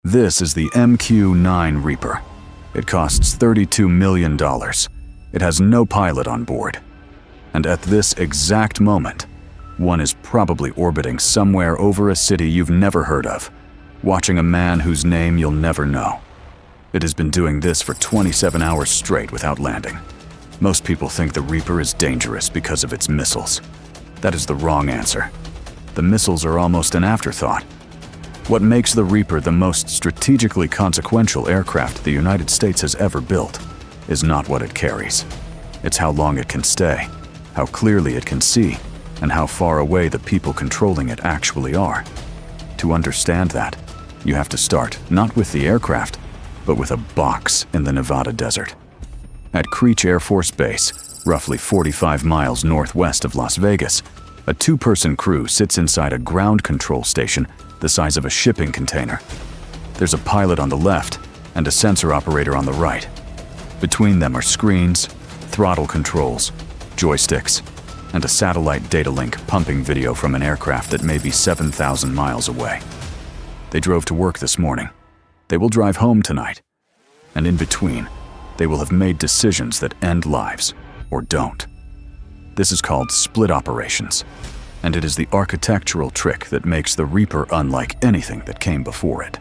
This is the MQ-9 Reaper. It costs $32 million. It has no pilot on board. And at this exact moment, one is probably orbiting somewhere over a city you've never heard of, watching a man whose name you'll never know. It has been doing this for 27 hours straight without landing. Most people think the Reaper is dangerous because of its missiles. That is the wrong answer. The missiles are almost an afterthought. What makes the Reaper the most strategically consequential aircraft the United States has ever built is not what it carries. It's how long it can stay, how clearly it can see, and how far away the people controlling it actually are. To understand that, you have to start not with the aircraft, but with a box in the Nevada desert. At Creech Air Force Base, roughly 45 miles northwest of Las Vegas, a two-person crew sits inside a ground control station the size of a shipping container. There's a pilot on the left and a sensor operator on the right. Between them are screens, throttle controls, joysticks, and a satellite data link pumping video from an aircraft that may be 7,000 miles away. They drove to work this morning. They will drive home tonight. And in between, they will have made decisions that end lives or don't. This is called split operations, and it is the architectural trick that makes the Reaper unlike anything that came before it.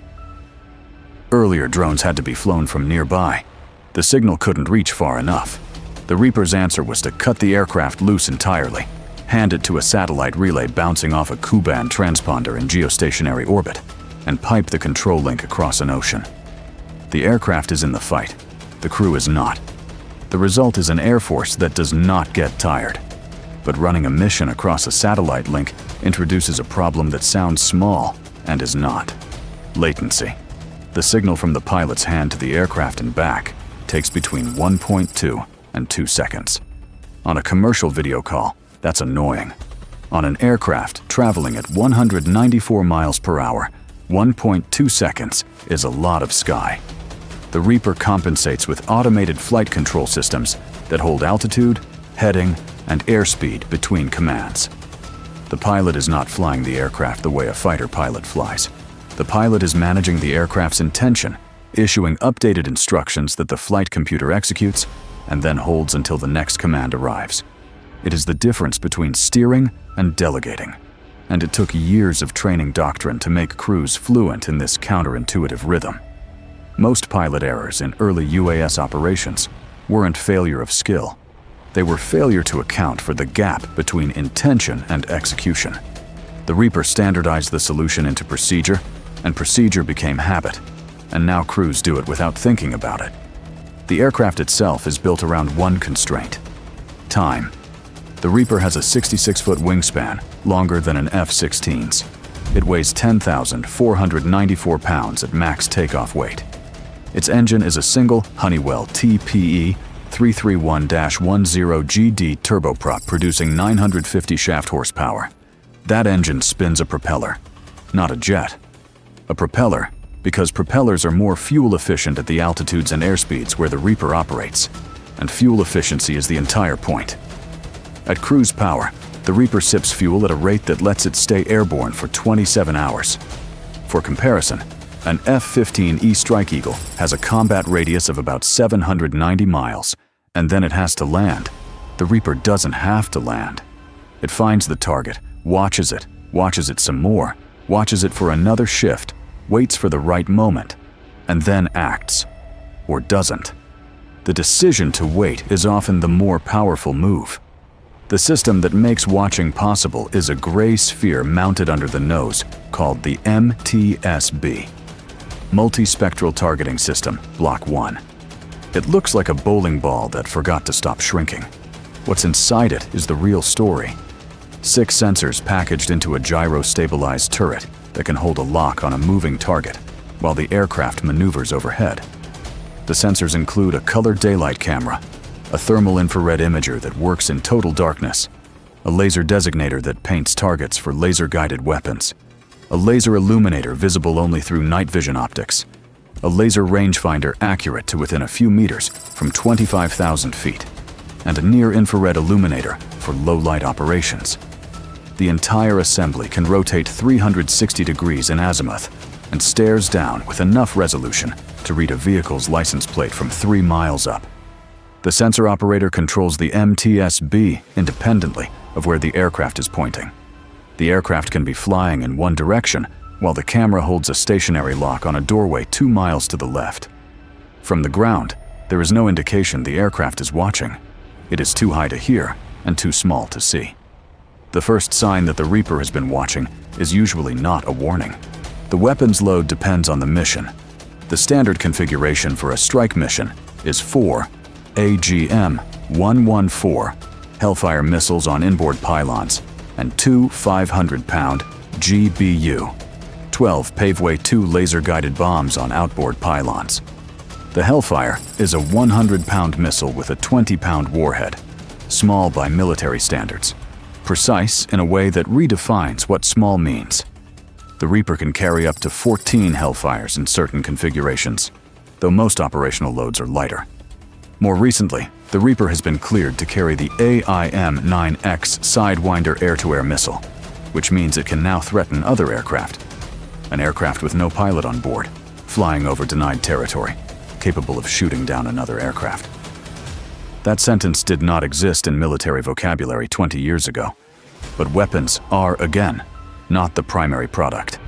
Earlier, drones had to be flown from nearby. The signal couldn't reach far enough. The Reaper's answer was to cut the aircraft loose entirely, hand it to a satellite relay bouncing off a Ku-band transponder in geostationary orbit, and pipe the control link across an ocean. The aircraft is in the fight. The crew is not. The result is an air force that does not get tired. But running a mission across a satellite link introduces a problem that sounds small and is not. Latency. The signal from the pilot's hand to the aircraft and back takes between 1.2 and 2 seconds. On a commercial video call, that's annoying. On an aircraft traveling at 194 miles per hour, 1.2 seconds is a lot of sky. The Reaper compensates with automated flight control systems that hold altitude, heading, and airspeed between commands. The pilot is not flying the aircraft the way a fighter pilot flies. The pilot is managing the aircraft's intention, issuing updated instructions that the flight computer executes and then holds until the next command arrives. It is the difference between steering and delegating, and it took years of training doctrine to make crews fluent in this counterintuitive rhythm. Most pilot errors in early UAS operations weren't failure of skill. They were failure to account for the gap between intention and execution. The Reaper standardized the solution into procedure, and procedure became habit, and now crews do it without thinking about it. The aircraft itself is built around one constraint: time. The Reaper has a 66-foot wingspan, longer than an F-16's. It weighs 10,494 pounds at max takeoff weight. Its engine is a single Honeywell TPE 331-10GD turboprop producing 950 shaft horsepower. That engine spins a propeller, not a jet. A propeller, because propellers are more fuel efficient at the altitudes and airspeeds where the Reaper operates, and fuel efficiency is the entire point. At cruise power, the Reaper sips fuel at a rate that lets it stay airborne for 27 hours. For comparison, an F-15E Strike Eagle has a combat radius of about 790 miles, and then it has to land. The Reaper doesn't have to land. It finds the target, watches it some more, watches it for another shift, waits for the right moment, and then acts. Or doesn't. The decision to wait is often the more powerful move. The system that makes watching possible is a gray sphere mounted under the nose called the MTS-B. Multispectral Targeting System, Block 1. It looks like a bowling ball that forgot to stop shrinking. What's inside it is the real story. 6 sensors packaged into a gyro-stabilized turret that can hold a lock on a moving target while the aircraft maneuvers overhead. The sensors include a color daylight camera, a thermal infrared imager that works in total darkness, a laser designator that paints targets for laser-guided weapons, a laser illuminator visible only through night vision optics, a laser rangefinder accurate to within a few meters from 25,000 feet, and a near-infrared illuminator for low-light operations. The entire assembly can rotate 360 degrees in azimuth and stares down with enough resolution to read a vehicle's license plate from 3 miles up. The sensor operator controls the MTS-B independently of where the aircraft is pointing. The aircraft can be flying in one direction, while the camera holds a stationary lock on a doorway 2 miles to the left. From the ground, there is no indication the aircraft is watching. It is too high to hear and too small to see. The first sign that the Reaper has been watching is usually not a warning. The weapons load depends on the mission. The standard configuration for a strike mission is 4 AGM-114 Hellfire missiles on inboard pylons and 2 500-pound GBU, 12 Paveway 2 laser-guided bombs on outboard pylons. The Hellfire is a 100-pound missile with a 20-pound warhead, small by military standards, precise in a way that redefines what small means. The Reaper can carry up to 14 Hellfires in certain configurations, though most operational loads are lighter. More recently, the Reaper has been cleared to carry the AIM-9X Sidewinder air-to-air missile, which means it can now threaten other aircraft. An aircraft with no pilot on board, flying over denied territory, capable of shooting down another aircraft. That sentence did not exist in military vocabulary 20 years ago. But weapons are, again, not the primary product.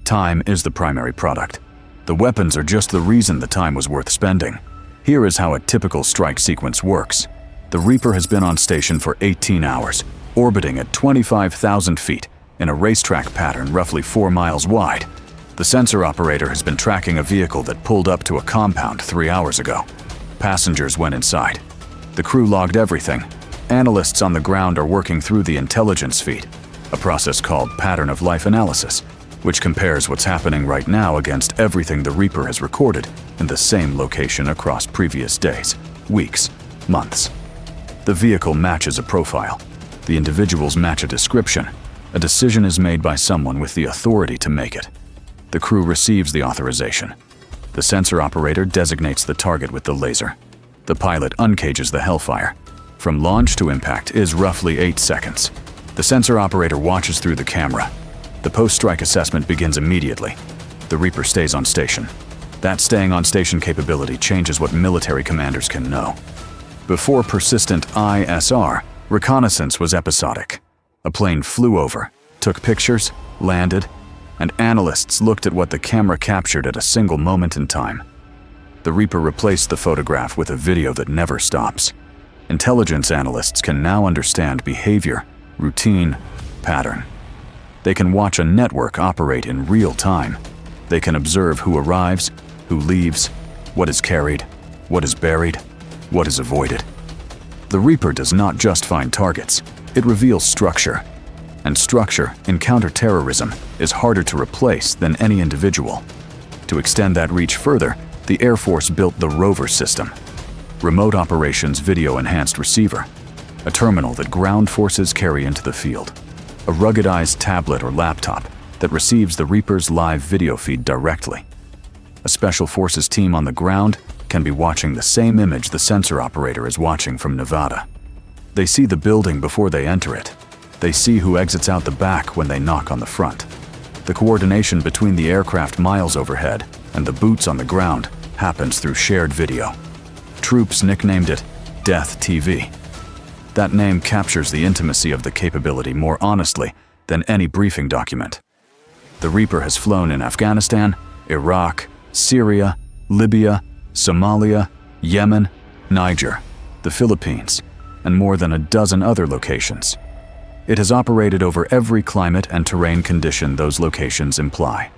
Time is the primary product. The weapons are just the reason the time was worth spending. Here is how a typical strike sequence works. The Reaper has been on station for 18 hours, orbiting at 25,000 feet in a racetrack pattern roughly 4 miles wide. The sensor operator has been tracking a vehicle that pulled up to a compound 3 hours ago. Passengers went inside. The crew logged everything. Analysts on the ground are working through the intelligence feed, a process called pattern of life analysis, which compares what's happening right now against everything the Reaper has recorded in the same location across previous days, weeks, months. The vehicle matches a profile. The individuals match a description. A decision is made by someone with the authority to make it. The crew receives the authorization. The sensor operator designates the target with the laser. The pilot uncages the Hellfire. From launch to impact is roughly 8 seconds. The sensor operator watches through the camera. The post-strike assessment begins immediately. The Reaper stays on station. That staying on station capability changes what military commanders can know. Before persistent ISR, reconnaissance was episodic. A plane flew over, took pictures, landed, and analysts looked at what the camera captured at a single moment in time. The Reaper replaced the photograph with a video that never stops. Intelligence analysts can now understand behavior, routine, pattern. They can watch a network operate in real time. They can observe who arrives, who leaves, what is carried, what is buried, what is avoided. The Reaper does not just find targets, it reveals structure. And structure in counterterrorism is harder to replace than any individual. To extend that reach further, the Air Force built the ROVER system, Remote Operations Video Enhanced Receiver, a terminal that ground forces carry into the field. A ruggedized tablet or laptop that receives the Reaper's live video feed directly. A Special Forces team on the ground can be watching the same image the sensor operator is watching from Nevada. They see the building before they enter it. They see who exits out the back when they knock on the front. The coordination between the aircraft miles overhead and the boots on the ground happens through shared video. Troops nicknamed it Death TV. That name captures the intimacy of the capability more honestly than any briefing document. The Reaper has flown in Afghanistan, Iraq, Syria, Libya, Somalia, Yemen, Niger, the Philippines, and more than a dozen other locations. It has operated over every climate and terrain condition those locations imply.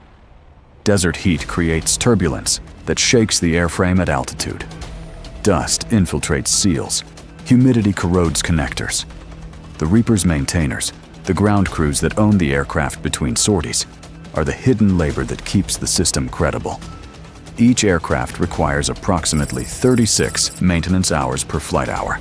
Desert heat creates turbulence that shakes the airframe at altitude. Dust infiltrates seals. Humidity corrodes connectors. The Reaper's maintainers, the ground crews that own the aircraft between sorties, are the hidden labor that keeps the system credible. Each aircraft requires approximately 36 maintenance hours per flight hour.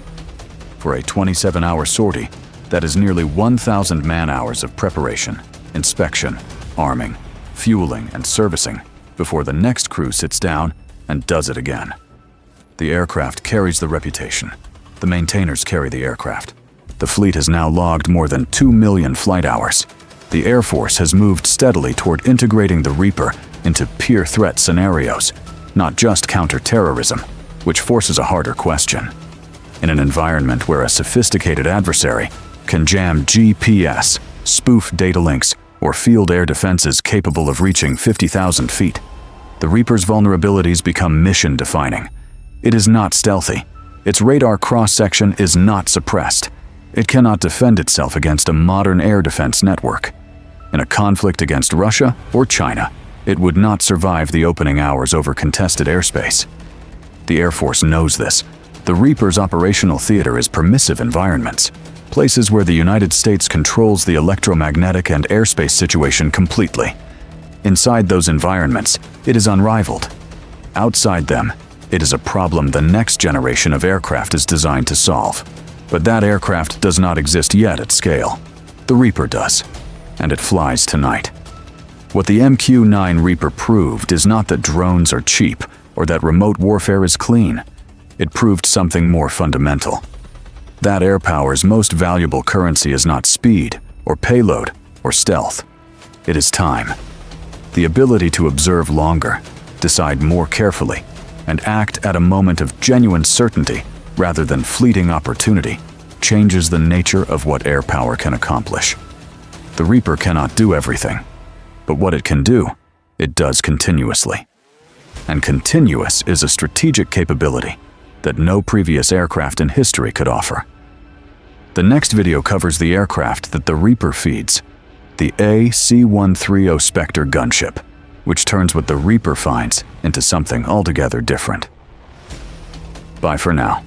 For a 27-hour sortie, that is nearly 1,000 man-hours of preparation, inspection, arming, fueling, and servicing before the next crew sits down and does it again. The aircraft carries the reputation. The maintainers carry the aircraft. The fleet has now logged more than 2 million flight hours. The Air Force has moved steadily toward integrating the Reaper into peer threat scenarios, not just counter-terrorism, which forces a harder question. In an environment where a sophisticated adversary can jam GPS, spoof data links, or field air defenses capable of reaching 50,000 feet, the Reaper's vulnerabilities become mission-defining. It is not stealthy. Its radar cross-section is not suppressed. It cannot defend itself against a modern air defense network. In a conflict against Russia or China, it would not survive the opening hours over contested airspace. The Air Force knows this. The Reaper's operational theater is permissive environments, places where the United States controls the electromagnetic and airspace situation completely. Inside those environments, it is unrivaled. Outside them, it is a problem the next generation of aircraft is designed to solve. But that aircraft does not exist yet at scale. The Reaper does, and it flies tonight. What the MQ-9 Reaper proved is not that drones are cheap or that remote warfare is clean. It proved something more fundamental. That air power's most valuable currency is not speed, or payload, or stealth. It is time. The ability to observe longer, decide more carefully, and act at a moment of genuine certainty rather than fleeting opportunity changes the nature of what air power can accomplish. The Reaper cannot do everything, but what it can do, it does continuously. And continuous is a strategic capability that no previous aircraft in history could offer. The next video covers the aircraft that the Reaper feeds, the AC-130 Spectre gunship, which turns what the Reaper finds into something altogether different. Bye for now.